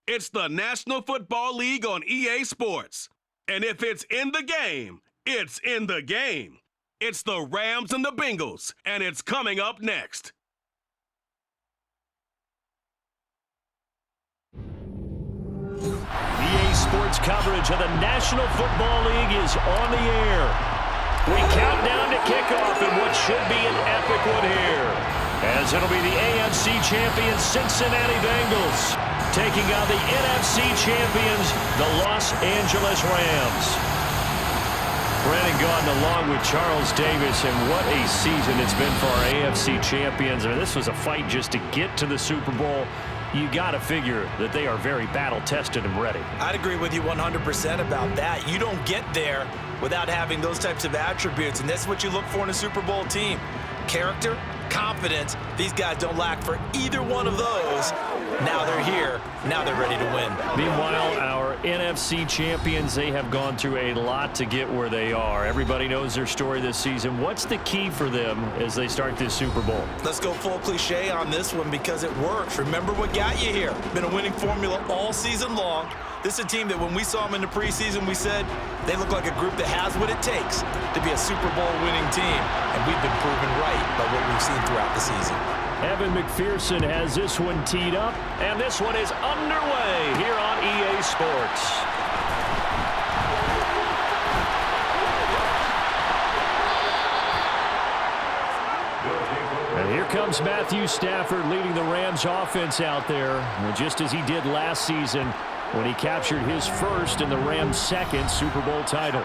It's the National Football League on EA Sports. And if it's in the game, it's in the game. It's the Rams and the Bengals, and it's coming up next. EA Sports coverage of the National Football League is on the air. We count down to kickoff in what should be an epic one here, as it'll be the AFC champions Cincinnati Bengals taking on the NFC champions, the Los Angeles Rams. Brandon Gaudin along with Charles Davis, and what a season it's been for our AFC champions. I mean, this was a fight just to get to the Super Bowl. You got to figure that they are very battle-tested and ready. I'd agree with you 100% about that. You don't get there without having those types of attributes, and that's what you look for in a Super Bowl team. Character, confidence. These guys don't lack for either one of those. Now they're here. Now they're ready to win. Meanwhile, our NFC champions, they have gone through a lot to get where they are. Everybody knows their story this season. What's the key for them as they start this Super Bowl? Let's go full cliche on this one because it works. Remember what got you here. Been a winning formula all season long. This is a team that when we saw them in the preseason, we said they look like a group that has what it takes to be a Super Bowl winning team. And we've been proven right by what we've seen throughout the season. Evan McPherson has this one teed up, and this one is underway here on EA Sports. And here comes Matthew Stafford leading the Rams offense out there, just as he did last season when he captured his first and the Rams' second Super Bowl title.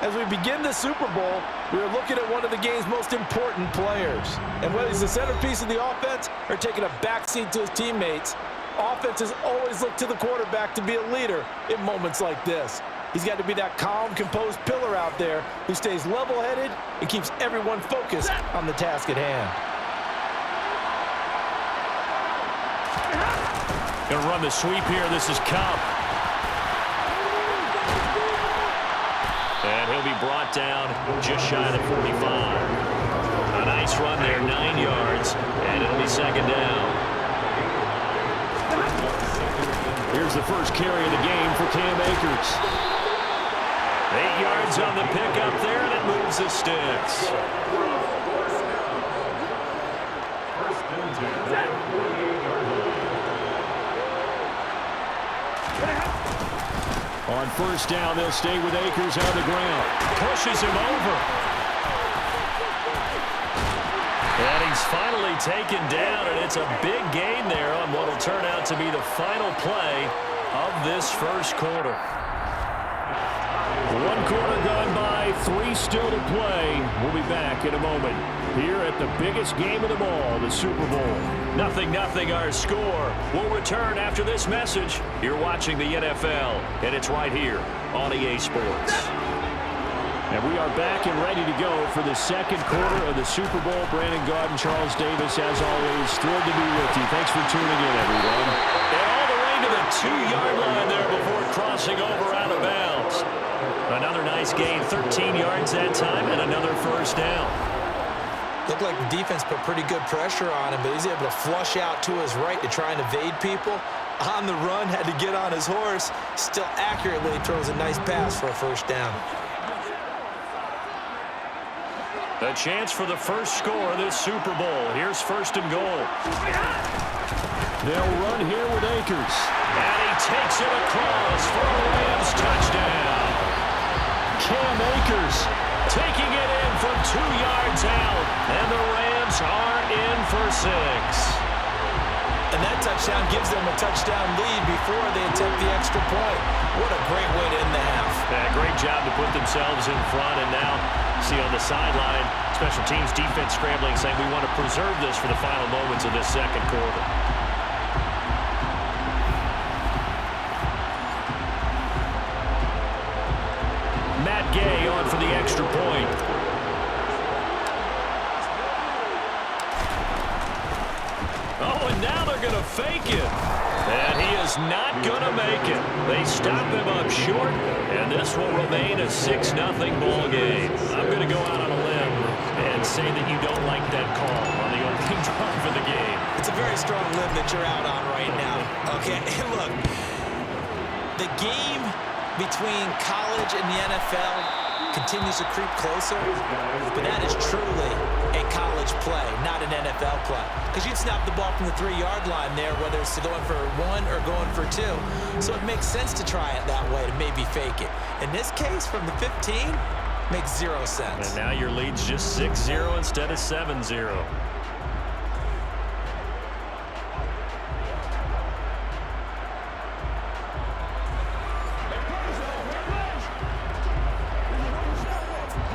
As we begin the Super Bowl, we are looking at one of the game's most important players. And whether he's the centerpiece of the offense or taking a backseat to his teammates, offenses always look to the quarterback to be a leader in moments like this. He's got to be that calm, composed pillar out there who stays level-headed and keeps everyone focused on the task at hand. Going to run the sweep here. This is Cup. And he'll be brought down just shy of the 45. A nice run there, 9 yards, and it'll be second down. Here's the first carry of the game for Cam Akers. 8 yards on the pickup there, and it moves the sticks. On first down, they'll stay with Akers on the ground. Pushes him over. And he's finally taken down, and it's a big gain there on what will turn out to be the final play of this first quarter. 1 quarter gone by, 3 still to play. We'll be back in a moment here at the biggest game of them all, the Super Bowl. 0-0 our score. We'll return after this message. You're watching the NFL, and it's right here on EA Sports. And we are back and ready to go for the second quarter of the Super Bowl. Brandon Gaudin, Charles Davis, as always, thrilled to be with you. Thanks for tuning in, everyone. And all the way to the 2-yard line there before crossing over out of bounds. Another nice gain, 13 yards that time, and another first down. Looked like the defense put pretty good pressure on him, but he's able to flush out to his right to try and evade people. On the run, had to get on his horse. Still accurately throws a nice pass for a first down. A chance for the first score of this Super Bowl. Here's first and goal. They'll run here with Akers. And he takes it across for a Rams touchdown. Cam Akers taking it in from 2 yards out. And the Rams are in for 6. And that touchdown gives them a touchdown lead before they attempt the extra point. What a great way to end the half. Yeah, great job to put themselves in front. And now, see on the sideline, special teams defense scrambling, saying we want to preserve this for the final moments of this second quarter. Matt Gay on for the extra point. Oh, and now they're going to fake it. And he is not going to make it. They stop him up short, and this will remain a 6-0 ball game. I'm going to go out on a limb and say that you don't like that call on the opening drive of the game. It's a very strong limb that you're out on right now. Okay, look, the game between college and the NFL continues to creep closer, but that is truly a college play, not an NFL play. Because you'd snap the ball from the 3-yard line there, whether it's going for 1 or going for 2. So it makes sense to try it that way, to maybe fake it. In this case, from the 15, makes 0 sense. And now your lead's just 6-0 instead of 7-0.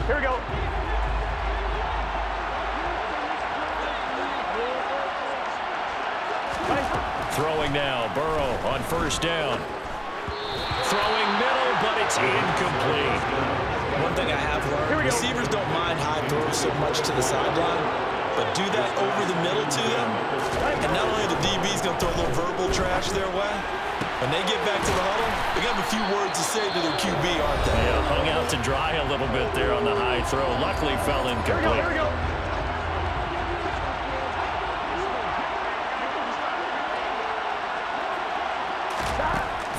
Here we go. Throwing now, Burrow on first down. Throwing middle, but it's incomplete. One thing I have learned, receivers don't mind high throws so much to the sideline, but do that over the middle to them, and not only the DB's going to throw a little verbal trash their way, when they get back to the huddle, they got a few words to say to their QB, aren't they? Yeah, hung out to dry a little bit there on the high throw. Luckily fell incomplete. Here we go.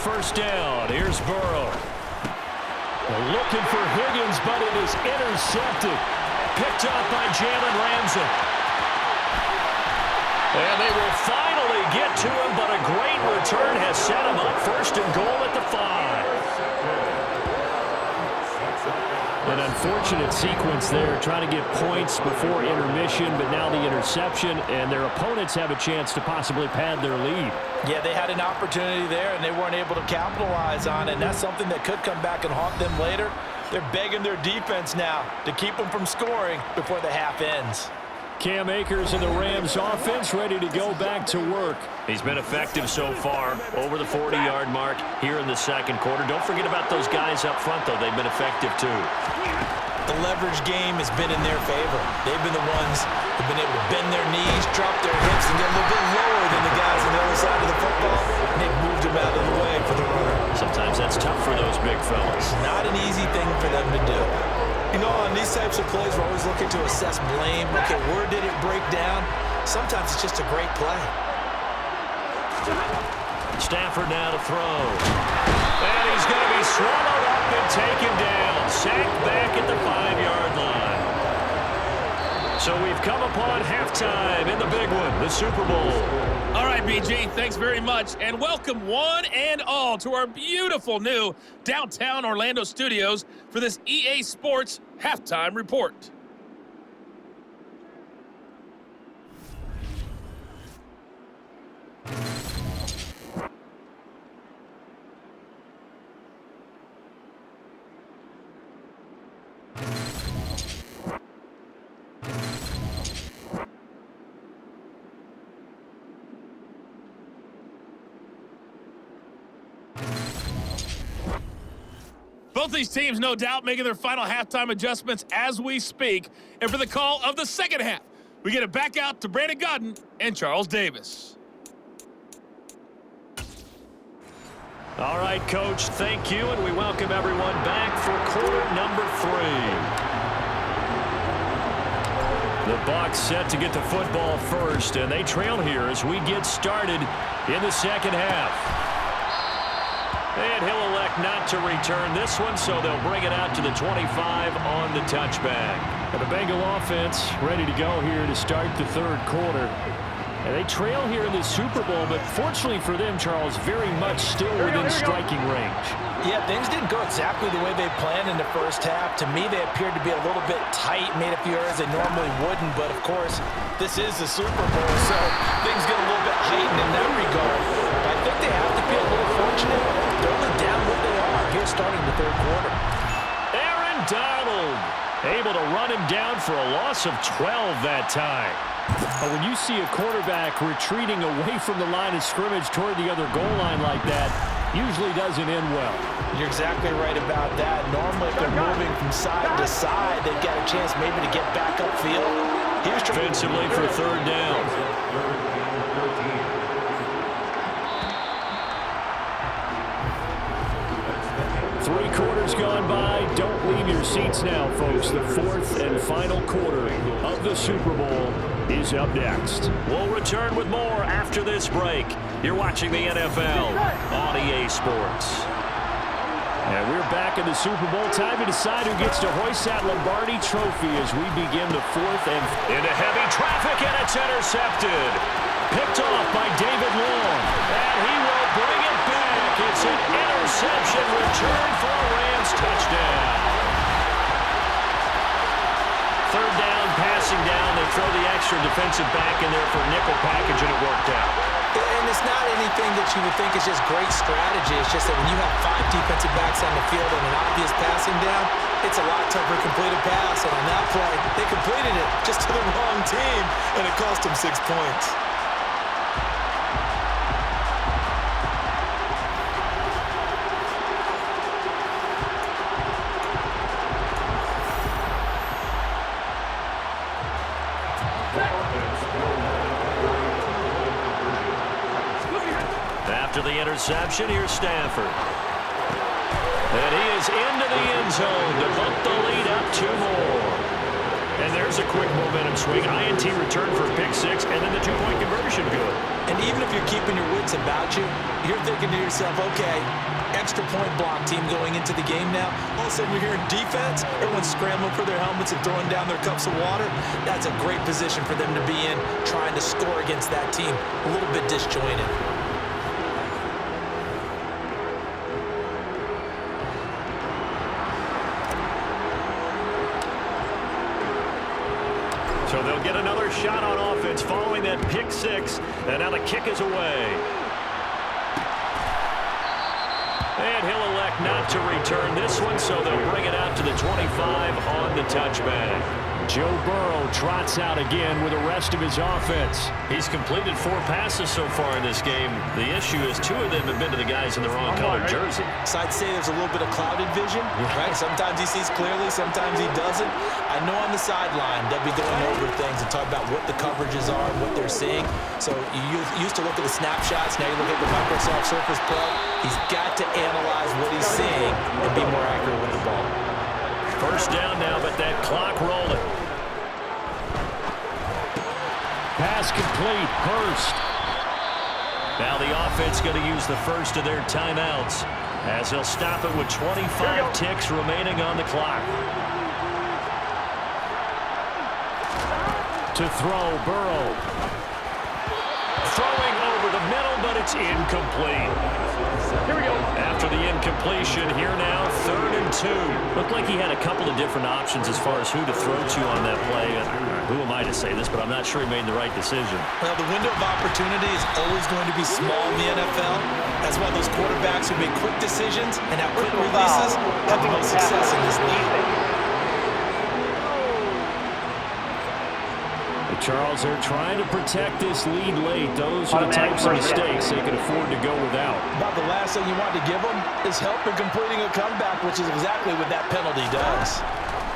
First down, here's Burrow. They're looking for Higgins, but it is intercepted. Picked up by Jalen Ramsey. And they will finally get to him, but a great return has set him up. First and goal at the 5. An unfortunate sequence there, trying to get points before intermission, but now the interception, and their opponents have a chance to possibly pad their lead. Yeah, they had an opportunity there, and they weren't able to capitalize on it, and that's something that could come back and haunt them later. They're begging their defense now to keep them from scoring before the half ends. Cam Akers and the Rams offense ready to go back to work. He's been effective so far, over the 40-yard mark here in the second quarter. Don't forget about those guys up front, though. They've been effective, too. The leverage game has been in their favor. They've been the ones who've been able to bend their knees, drop their hips, and get a little bit lower than the guys on the other side of the football. And they've moved them out of the way for the runner. Sometimes that's tough for those big fellas. Not an easy thing for them to do. You know, on these types of plays, we're always looking to assess blame. Okay, where did it break down? Sometimes it's just a great play. Stafford now to throw. And he's going to be swallowed up and taken down. Sacked back at the 5-yard line. So we've come upon halftime in the big one, the Super Bowl. All right, BG, thanks very much. And welcome one and all to our beautiful new downtown Orlando studios for this EA Sports Halftime Report. Both these teams, no doubt, making their final halftime adjustments as we speak. And for the call of the second half, we get it back out to Brandon Godden and Charles Davis. All right, Coach, thank you, and we welcome everyone back for quarter number 3. The Bucs set to get the football first, and they trail here as we get started in the second half. And he'll elect not to return this one, so they'll bring it out to the 25 on the touchback. And the Bengal offense ready to go here to start the third quarter. And they trail here in the Super Bowl, but fortunately for them, Charles, very much still within striking range. Yeah, things didn't go exactly the way they planned in the first half. To me, they appeared to be a little bit tight, made a few errors they normally wouldn't. But, of course, this is the Super Bowl, so things get a little bit heightened in that regard. But I think they have to feel a little fortunate. They're only down what they are here starting the third quarter. Aaron Donald able to run him down for a loss of 12 that time. But when you see a quarterback retreating away from the line of scrimmage toward the other goal line like that, usually doesn't end well. You're exactly right about that. Normally, if they're moving from side to side, they've got a chance maybe to get back upfield. Here's defensively for third down. Three quarters gone by. Don't leave your seats now, folks. The fourth and final quarter of the Super Bowl is up next. We'll return with more after this break. You're watching the NFL on EA Sports. And we're back in the Super Bowl. Time to decide who gets to hoist that Lombardi trophy as we begin the fourth and into heavy traffic, and it's intercepted. Picked off by David Long, and he will bring it back. It's an interception return for a Rams touchdown. Third down, passing down. They throw the extra defensive back in there for a nickel package, and it worked out. And it's not anything that you would think is just great strategy. It's just that when you have 5 defensive backs on the field and an obvious passing down, it's a lot tougher to complete a pass. And on that play, they completed it just to the wrong team, and it cost them 6 points. After the interception, here's Stafford. And he is into the end zone to bump the lead up 2 more. And there's a quick momentum swing. INT return for a pick 6, and then the 2-point conversion good. And even if you're keeping your wits about you, you're thinking to yourself, okay, extra point block team going into the game now. All of a sudden you're hearing defense, everyone's scrambling for their helmets and throwing down their cups of water. That's a great position for them to be in, trying to score against that team. A little bit disjointed. So they'll get another shot on offense following that pick 6, and now the kick is away. And he'll elect not to return this one, so they'll bring it out to the 25 on the touchback. Joe Burrow trots out again with the rest of his offense. He's completed 4 passes so far in this game. The issue is 2 of them have been to the guys in the wrong colored jersey. So I'd say there's a little bit of clouded vision, right? Sometimes he sees clearly, sometimes he doesn't. I know on the sideline they'll be going over things and talk about what the coverages are and what they're seeing. So you used to look at the snapshots, now you look at the Microsoft Surface Pro. He's got to analyze what he's seeing and be more accurate with the ball. First down now, but that clock rolling. Pass complete. Hurst. Now the offense going to use the first of their timeouts as they'll stop it with 25 ticks remaining on the clock. To throw, Burrow. Throwing over the middle, but it's incomplete. Here we go. After the incompletion, here now, 3rd and 2. Looked like he had a couple of different options as far as who to throw to on that play. Who am I to say this, but I'm not sure he made the right decision. Well, the window of opportunity is always going to be small in the NFL. That's why those quarterbacks who make quick decisions and have quick releases have the most success in this league. Charles, they're trying to protect this lead late. Those are the types of mistakes they can afford to go without. About the last thing you want to give them is help in completing a comeback, which is exactly what that penalty does.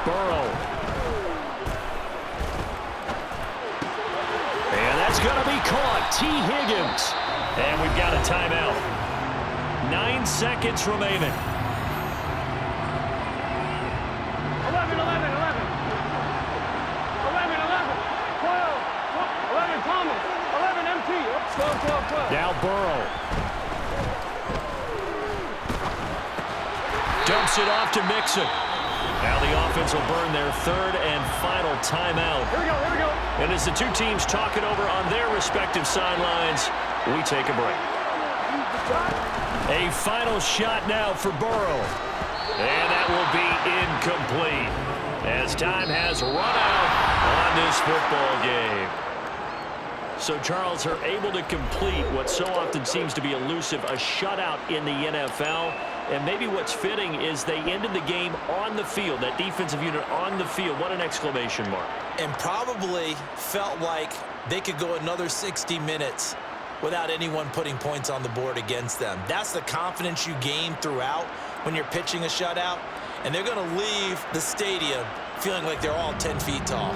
Burrow. And that's going to be caught. T. Higgins. And we've got a timeout. 9 seconds remaining. 12. Now Burrow. Dumps it off to Mixon. Now the offense will burn their 3rd and final timeout. Here we go. And as the 2 teams talk it over on their respective sidelines, we take a break. A final shot now for Burrow. And that will be incomplete as time has run out on this football game. So, Charles, are able to complete what so often seems to be elusive, a shutout in the NFL. And maybe what's fitting is they ended the game on the field, that defensive unit on the field. What an exclamation mark. And probably felt like they could go another 60 minutes without anyone putting points on the board against them. That's the confidence you gain throughout when you're pitching a shutout. And they're going to leave the stadium feeling like they're all 10 feet tall.